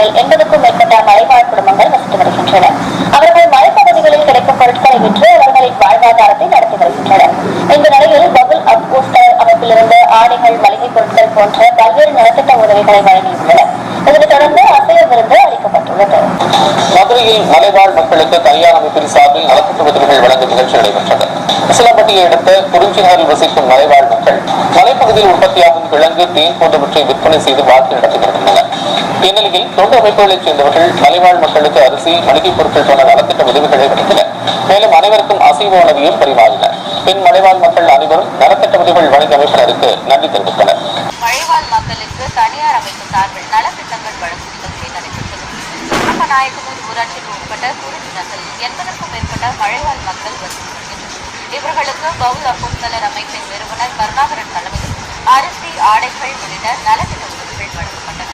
பகுதிகளில் 80க்கும் மேற்பட்ட மலைவாழ் குடும்பங்கள் வசித்து வருகின்றன. அவர்கள் மலைப்பகுதிகளில் கிடைக்கும் பொருட்களை விற்று அவர்களின் வாழ்வாதாரத்தை நடத்தி வருகின்றனர். இந்த நிலையில் பபுள் அப் பூஸ்டர் அமைப்பிலிருந்து ஆடைகள், மளிகை பொருட்கள் போன்ற பல்வேறு நலத்திட்ட உதவிகளை வழங்கியுள்ளனர். இதனைத் தொடர்ந்து அசைய விருந்து அளிக்கப்பட்டுள்ளது. மதுரையில் மலைவாழ் மக்களுக்கு தனியார் அமைப்பின் சார்பில் நலத்திட்ட உதவிகள் வழங்கும் நிகழ்ச்சி நடைபெற்றது. உசிலம்பட்டியை அடுத்த குறிஞ்சிநகரில் வசிக்கும் மலைவாழ் மக்கள் மலைப்பகுதியில் உற்பத்தியாகும் கிழங்கு, தேன் போன்றவற்றை விற்பனை செய்து வாழ்க்கை நடத்தி வருகின்றனர். இந்நிலையில் தொண்டு அமைப்புகளைச் சேர்ந்தவர்கள் மலைவாழ் மக்களுக்கு அரிசி, மளிகை பொருட்கள் போன்ற நலத்திட்ட உதவிகளை வழங்கினர். மேலும் அனைவருக்கும் அசைவ உணவையும் பரிமாறினர். பின் மலைவாழ் மக்கள் அனைவரும் நலத்திட்ட உதவிகள் வழங்கிய அமைப்பினருக்கு நன்றி தெரிவித்தனர். மலைவாழ் மக்களுக்கு தனியார் அமைப்பு சார்பில் நலத்திட்டங்கள் வழங்கும் நிகழ்ச்சி நடைபெற்றது. நாயக்கனூர் ஊராட்சிக்கு உட்பட்ட குறிஞ்சிநகரில் 80க்கும் மேற்பட்ட மலைவாழ் மக்கள் வசித்து வருகின்றனர். இவர்களுக்கு பவுல் அப்போஸ்தலர் அமைப்பின் நிறுவனர் கருணாகரன் தலைமையில் அரிசி, ஆடைகள் உள்ளிட்ட நலத்திட்ட உதவிகள் வழங்கப்பட்டன.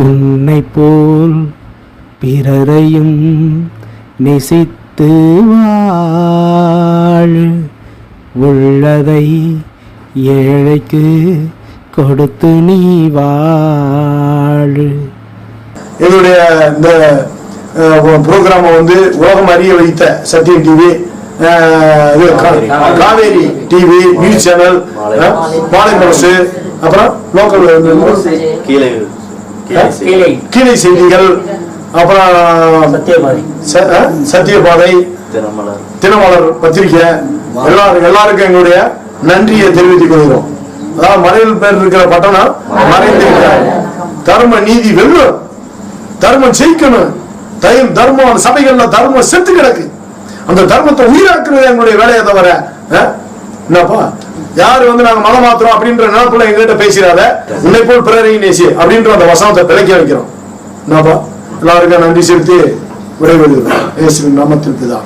உன்னை போல் பிறரையும் நேசித்து வாழ், உள்ளதை ஏழைக்கு கொடுத்து நீ வாழ். என்னுடைய இந்த ப்ரோக்ராமை உலகம் அறிய வைத்த சத்தியம் TV, Kaveri TV, news channel, மாலை முரசு, அப்புறம் லோக்கல் கீழே செய்திகள், அப்புறம் சத்தியபாதை, தினமலர் பத்திரிகை, எல்லாருக்கும் எங்களுடைய நன்றியை தெரிவித்துக் கொள்கிறோம். அதாவது மறைவில் பேர் இருக்கிற பட்டணம் மறைந்திருக்கிறார். தர்ம நீதி வெல்லும், தர்மம் ஜெயிக்கணும். தர்மம் சபைகள்ல தர்மம் செத்து கிடக்கு. அந்த தர்மத்தை உயிராக்குறது எங்களுடைய வேலையை தவிர என்னப்பா யாரு நாங்க மதம் மாத்திரம் அப்படின்ற நினைப்புல எங்ககிட்ட பேசிடாத. உன்னை போல் பிறரையும் நேசி அப்படின்ற அந்த வசனத்தை பிழைக்க வைக்கிறோம். என்னப்பா எல்லாருக்கும் நன்றி செலுத்தி விடைபெறுகிறோம். இயேசுவின் நாமத்தில் பிதா.